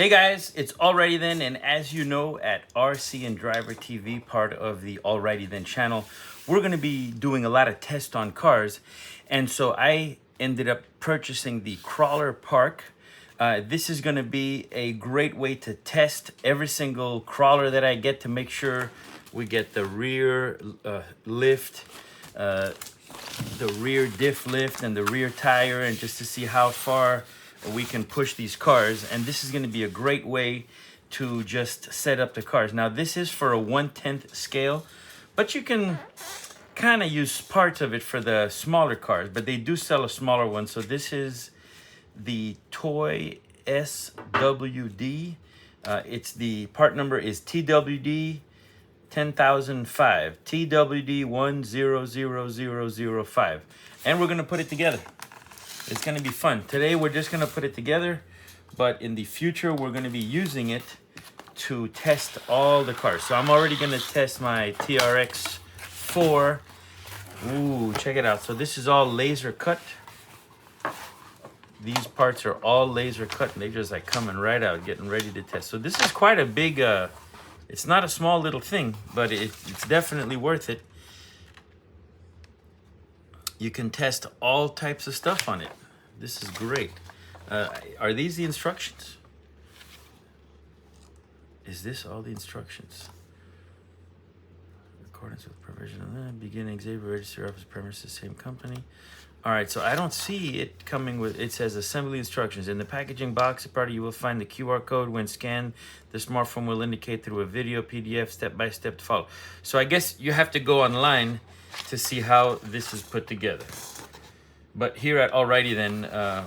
Hey guys, it's Alrighty Then, and as you know, at RC and Driver TV, part of the Alrighty Then channel, we're going to be doing a lot of tests on cars, and so I ended up purchasing the Crawler Park. This is going to be a great way to test every single crawler that I get to make sure we get the rear lift, the rear diff lift, and the rear tire, and just to see how far we can push these cars. And this is going to be a great way to just set up the cars. Now this is for a 1/10 scale, but you can kind of use parts of it for the smaller cars, but they do sell a smaller one. So this is the Toy SWD. It's the part number is TWD 10,005, TWD 100005, and we're going to put it together. It's going to be fun. Today we're just going to put it together, but in the future we're going to be using it to test all the cars. So I'm already going to test my TRX 4. Ooh, check it out. So this is all laser cut. These parts are all laser cut, and they're just like coming right out, getting ready to test. So this is quite a big, it's not a small little thing, but it's definitely worth it. You can test all types of stuff on it. This is great. Are these the instructions? Is this all the instructions? In accordance with provision of that, beginning Xavier register office premises, same company. All right, so I don't see it coming with, it says assembly instructions. In the packaging box, part you will find the QR code. When scanned, the smartphone will indicate through a video PDF step-by-step to follow. So I guess you have to go online to see how this is put together. But here at Alrighty Then,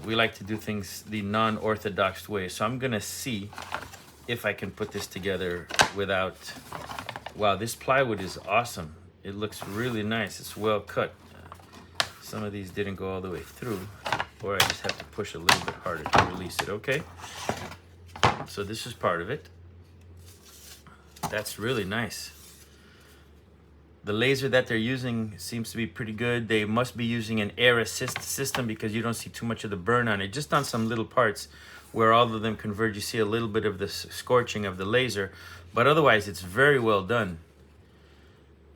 we like to do things the non-orthodox way. So I'm gonna see if I can put this together without, wow, this plywood is awesome. It looks really nice, it's well cut. Some of these didn't go all the way through, or I just have to push a little bit harder to release it, okay? So this is part of it. That's really nice. The laser that they're using seems to be pretty good. They must be using an air assist system because you don't see too much of the burn on it. Just on some little parts where all of them converge, you see a little bit of the scorching of the laser, but otherwise it's very well done.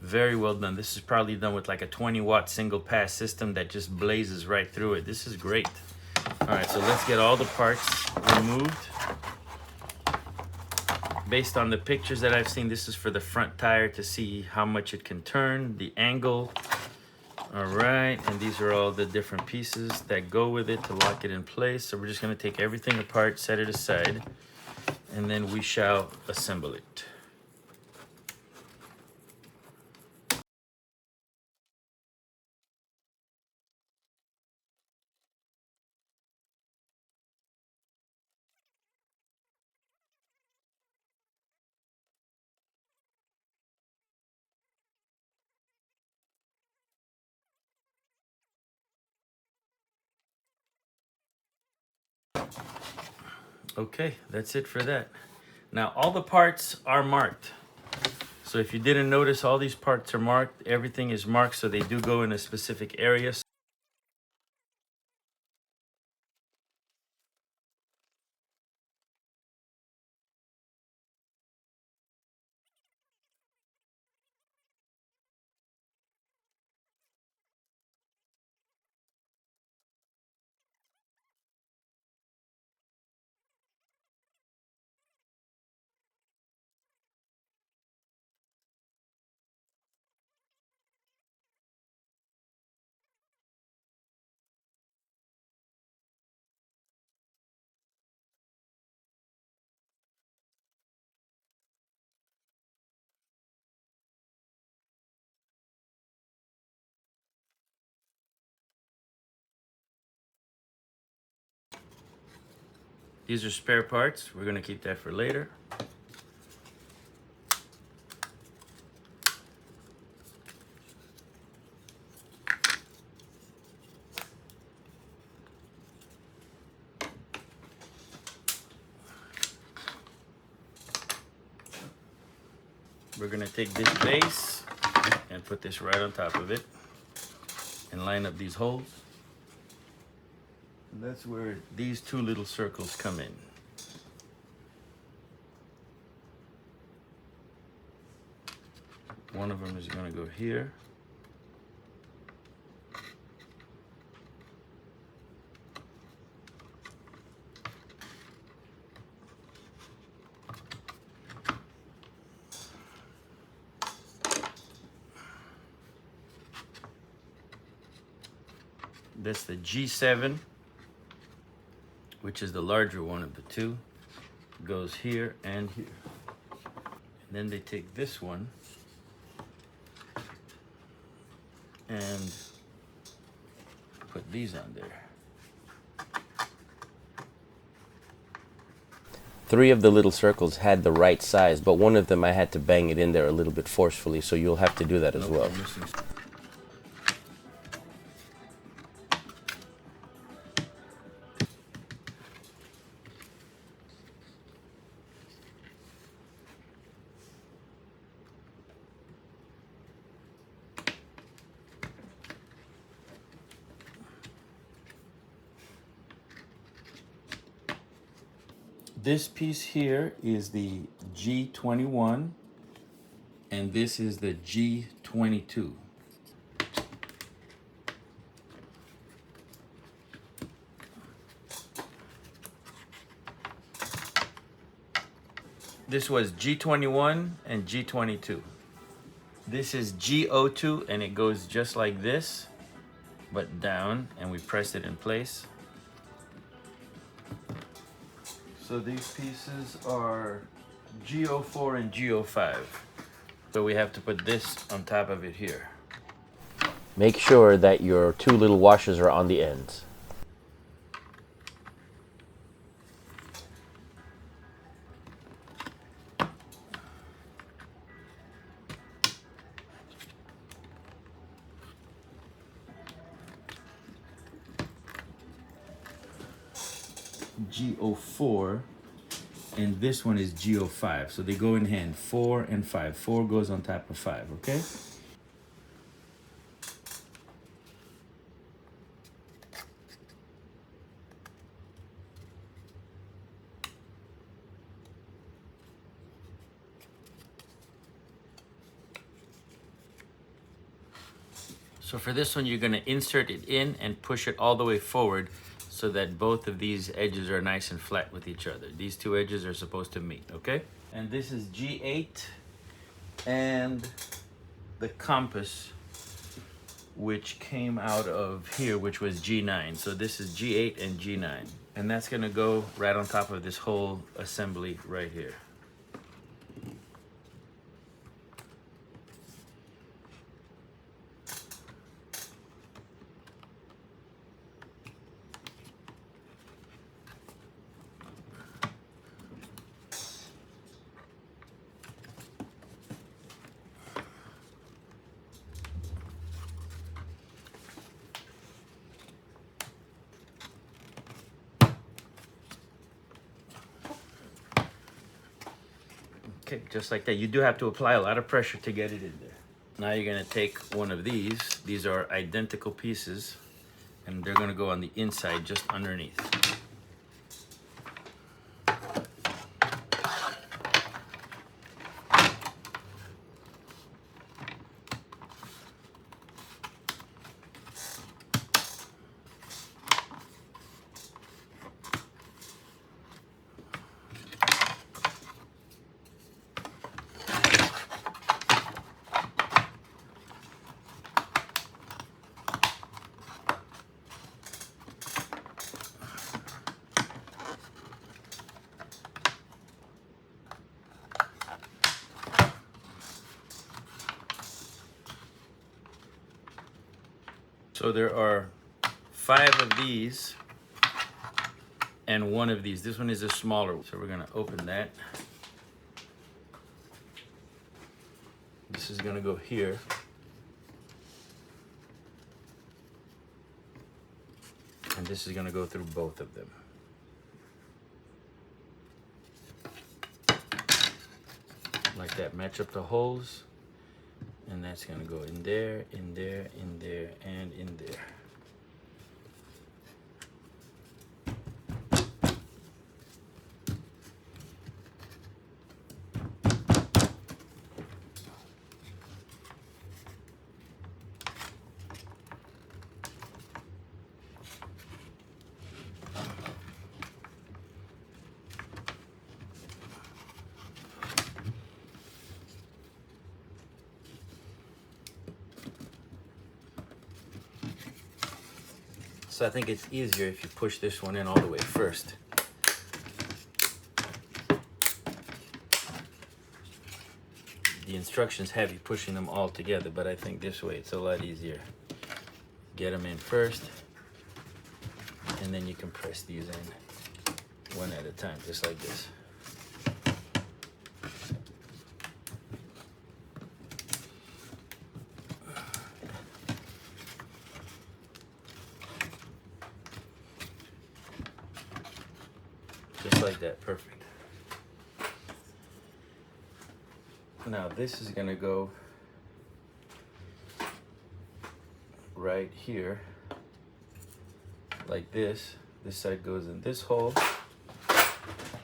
Very well done. This is probably done with like a 20-watt single pass system that just blazes right through it. This is great. All right, so let's get all the parts removed. Based on the pictures that I've seen, this is for the front tire to see how much it can turn, the angle. All right, and these are all the different pieces that go with it to lock it in place. So we're just gonna take everything apart, set it aside, and then we shall assemble it. Okay, that's it for that. Now all the parts are marked. So if you didn't notice, all these parts are marked. Everything is marked, so they do go in a specific area. These are spare parts. We're gonna keep that for later. We're gonna take this base and put this right on top of it and line up these holes. And that's where these two little circles come in. One of them is going to go here. That's the G7, which is the larger one of the two. Goes here and here. And then they take this one and put these on there. 3 of the little circles had the right size, but one of them I had to bang it in there a little bit forcefully, so you'll have to do that as well. This piece here is the G21, and this is the G22. This was G21 and G22. This is G02, and it goes just like this, but down, and we press it in place. So these pieces are G04 and G05. So we have to put this on top of it here. Make sure that your 2 little washers are on the ends. G04, and this one is G05. So they go in hand, 4 and 5. 4 goes on top of 5, okay? So for this one, you're gonna insert it in and push it all the way forward so that both of these edges are nice and flat with each other. These 2 edges are supposed to meet, okay? And this is G8 and the compass, which came out of here, which was G9. So this is G8 and G9. And that's gonna go right on top of this whole assembly right here. Okay, just like that. You do have to apply a lot of pressure to get it in there. Now you're gonna take one of these. These are identical pieces, and they're gonna go on the inside just underneath. So there are 5 of these and 1 of these. This one is a smaller one. So we're gonna open that. This is gonna go here. And this is gonna go through both of them. Like that, match up the holes. And that's gonna go in there, in there, in there, and in there. So I think it's easier if you push this one in all the way first. The instructions have you pushing them all together, but I think this way it's a lot easier. Get them in first, and then you can press these in one at a time, just like this. Just like that, perfect. Now this is gonna go right here, like this. This side goes in this hole,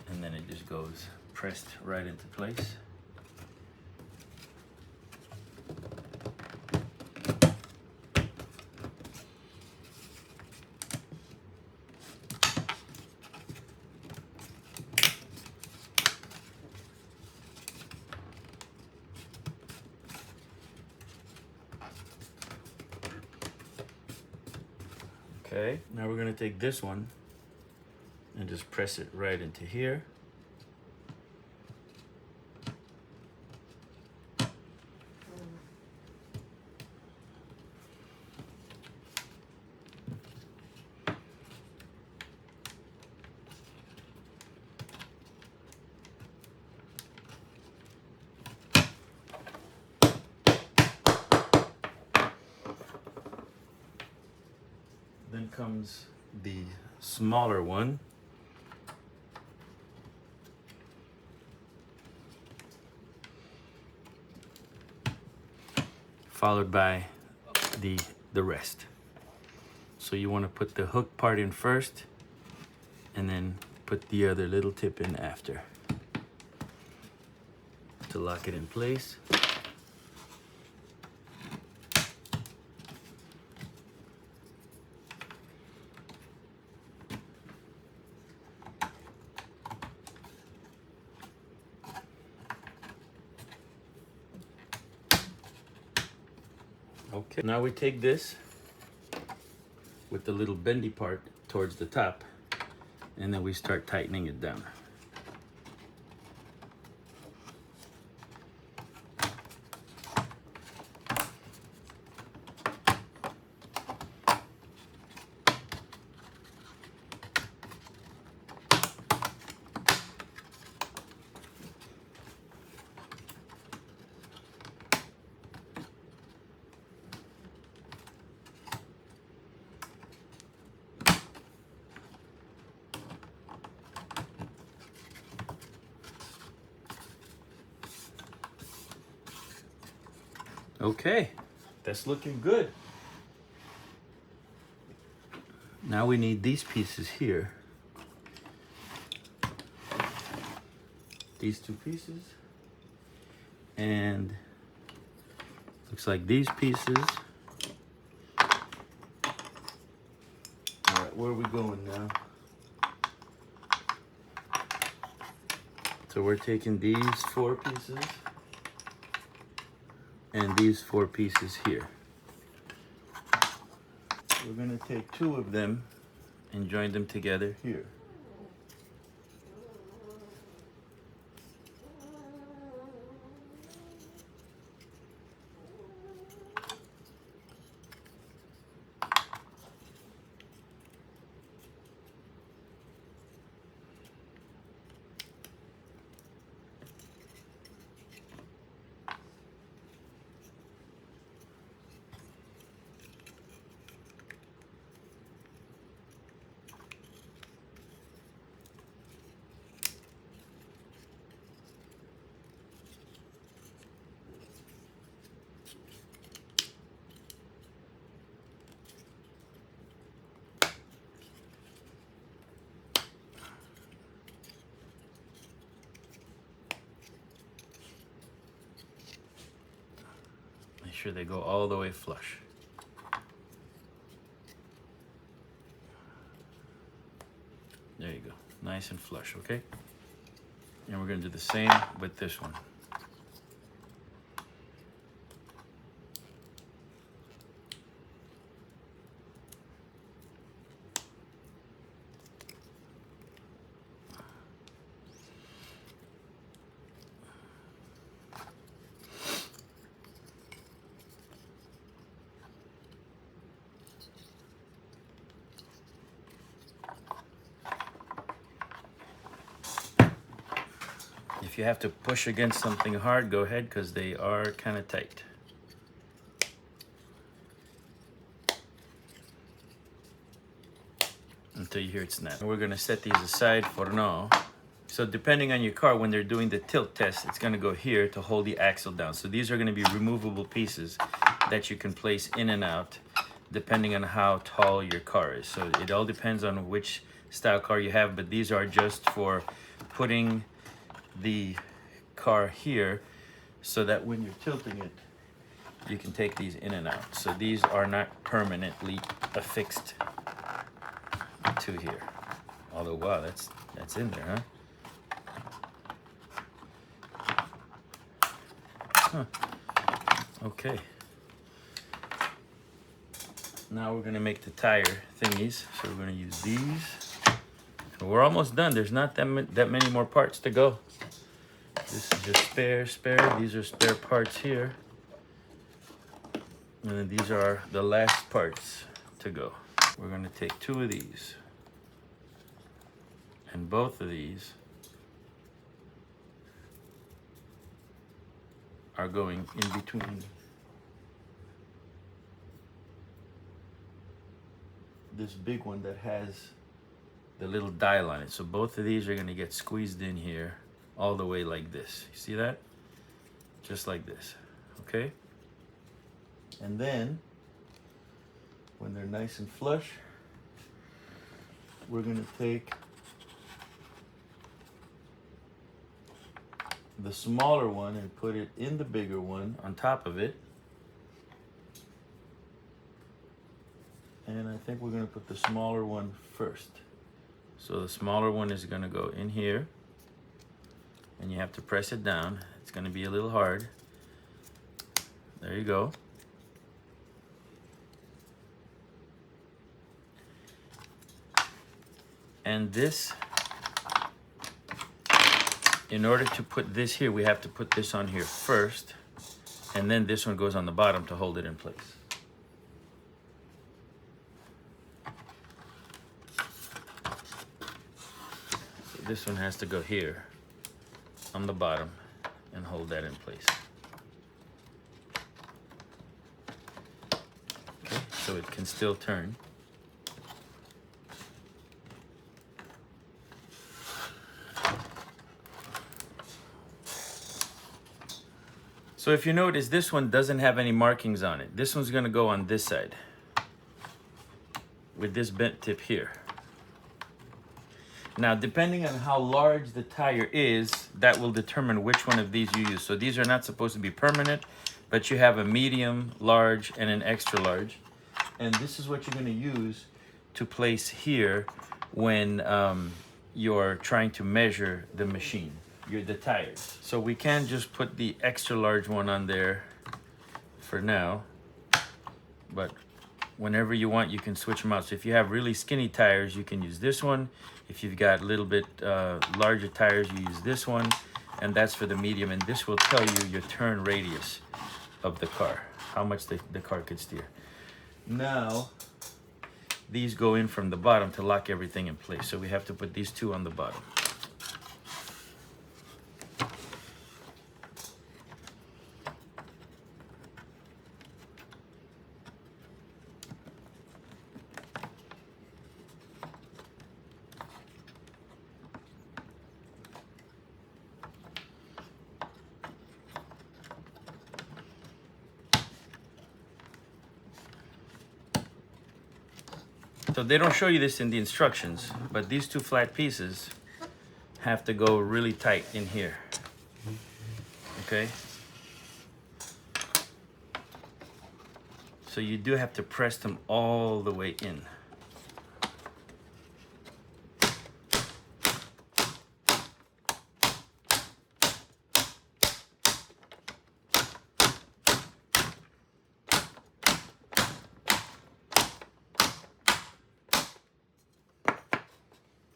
and then it just goes pressed right into place. Okay, now we're gonna take this one and just press it right into here. Then comes the smaller one. Followed by the rest. So you want to put the hook part in first, and then put the other little tip in after to lock it in place. Okay, now we take this with the little bendy part towards the top, and then we start tightening it down. Okay, that's looking good. Now we need these pieces here. These two pieces. And looks like these pieces. All right, where are we going now? So we're taking these 4 pieces and these 4 pieces here. We're gonna take 2 of them and join them together here. Make sure they go all the way flush. There you go, nice and flush, okay? And we're gonna do the same with this one. If you have to push against something hard, go ahead, because they are kind of tight. Until you hear it snap. We're gonna set these aside for now. So depending on your car, when they're doing the tilt test, it's gonna go here to hold the axle down. So these are gonna be removable pieces that you can place in and out depending on how tall your car is. So it all depends on which style car you have, but these are just for putting the car here so that when you're tilting it, you can take these in and out. So these are not permanently affixed to here. Although, wow, that's in there, huh? Okay. Now we're gonna make the tire thingies. So we're gonna use these. And we're almost done. There's not that many more parts to go. This is just spare. These are spare parts here. And then these are the last parts to go. We're gonna take 2 of these. And both of these are going in between this big one that has the little dial on it. So both of these are gonna get squeezed in here all the way like this. You see that? Just like this, okay? And then, when they're nice and flush, we're gonna take the smaller one and put it in the bigger one on top of it. And I think we're gonna put the smaller one first. So the smaller one is gonna go in here, and you have to press it down. It's gonna be a little hard. There you go. And this, in order to put this here, we have to put this on here first, and then this one goes on the bottom to hold it in place. So this one has to go here on the bottom and hold that in place. Okay, so it can still turn. So if you notice, this one doesn't have any markings on it. This one's gonna go on this side with this bent tip here. Now, depending on how large the tire is, that will determine which one of these you use. So these are not supposed to be permanent, but you have a medium, large, and an extra large. And this is what you're gonna use to place here when you're trying to measure the machine. The tires. So we can just put the extra large one on there for now, but whenever you want, you can switch them out. So if you have really skinny tires, you can use this one. If you've got a little bit larger tires, you use this one, and that's for the medium. And this will tell you your turn radius of the car, how much the car could steer. Now, these go in from the bottom to lock everything in place. So we have to put these 2 on the bottom. So they don't show you this in the instructions, but these 2 flat pieces have to go really tight in here, okay? So you do have to press them all the way in.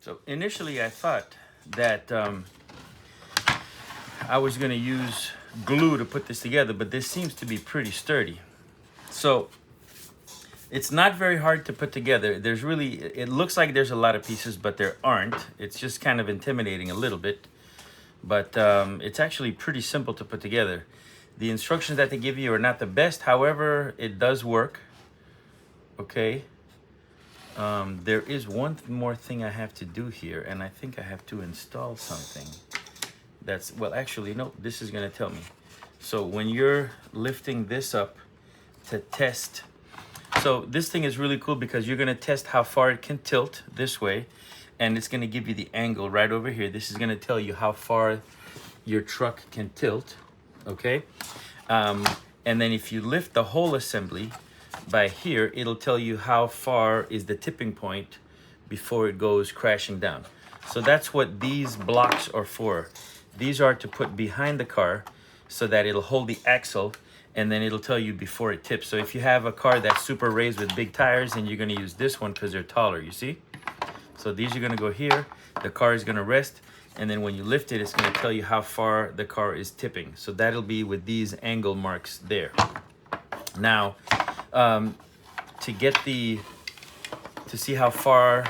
So initially I thought that I was gonna use glue to put this together, but this seems to be pretty sturdy. So it's not very hard to put together. It looks like there's a lot of pieces, but there aren't. It's just kind of intimidating a little bit. but it's actually pretty simple to put together. The instructions that they give you are not the best, however, it does work. Okay. There is one more thing I have to do here, and I think I have to install something. That's, well, actually, no, this is gonna tell me. So when you're lifting this up to test, so this thing is really cool because you're gonna test how far it can tilt this way, and it's gonna give you the angle right over here. This is gonna tell you how far your truck can tilt, okay? And then if you lift the whole assembly by here, it'll tell you how far is the tipping point before it goes crashing down. So that's what these blocks are for. These are to put behind the car so that it'll hold the axle, and then it'll tell you before it tips. So if you have a car that's super raised with big tires, then you're gonna use this one because they're taller, you see? So these are gonna go here, the car is gonna rest, and then when you lift it, it's gonna tell you how far the car is tipping. So that'll be with these angle marks there. Now, to see how far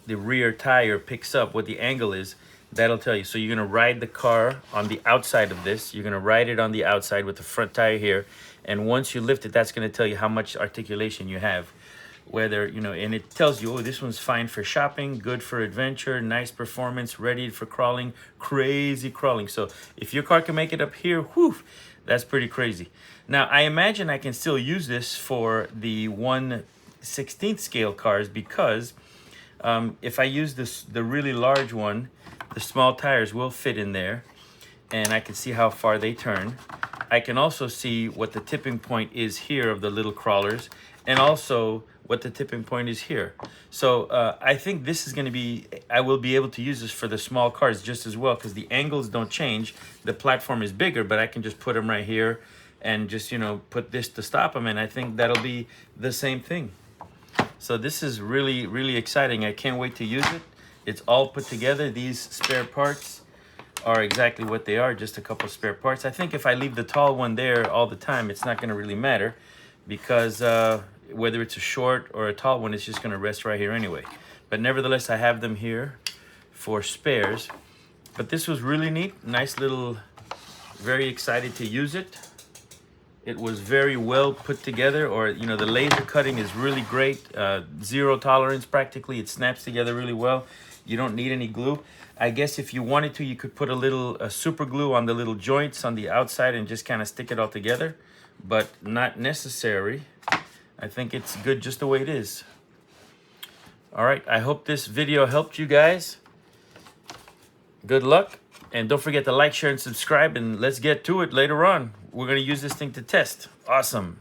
the rear tire picks up, what the angle is, that'll tell you. So you're gonna ride the car on the outside of this. You're gonna ride it on the outside with the front tire here. And once you lift it, that's gonna tell you how much articulation you have. Whether, you know, and it tells you, oh, this one's fine for shopping, good for adventure, nice performance, ready for crawling, crazy crawling. So if your car can make it up here, whew, that's pretty crazy. Now, I imagine I can still use this for the 1/16 scale cars because if I use the really large one, the small tires will fit in there, and I can see how far they turn. I can also see what the tipping point is here of the little crawlers, and also what the tipping point is here. So I think this is gonna be, I will be able to use this for the small cars just as well because the angles don't change. The platform is bigger, but I can just put them right here and just, you know, put this to stop them, and I think that'll be the same thing. So this is really, really exciting. I can't wait to use it. It's all put together. These spare parts are exactly what they are, just a couple spare parts. I think if I leave the tall one there all the time, it's not gonna really matter because whether it's a short or a tall one, it's just gonna rest right here anyway. But nevertheless, I have them here for spares. But this was really neat, nice little, very excited to use it. It was very well put together, or, you know, the laser cutting is really great. Zero tolerance practically. It snaps together really well. You don't need any glue. I guess if you wanted to, you could put a little super glue on the little joints on the outside and just kind of stick it all together, but not necessary. I think it's good just the way it is. All right, I hope this video helped you guys. Good luck. And don't forget to like, share, and subscribe, and let's get to it later on. We're gonna use this thing to test. Awesome.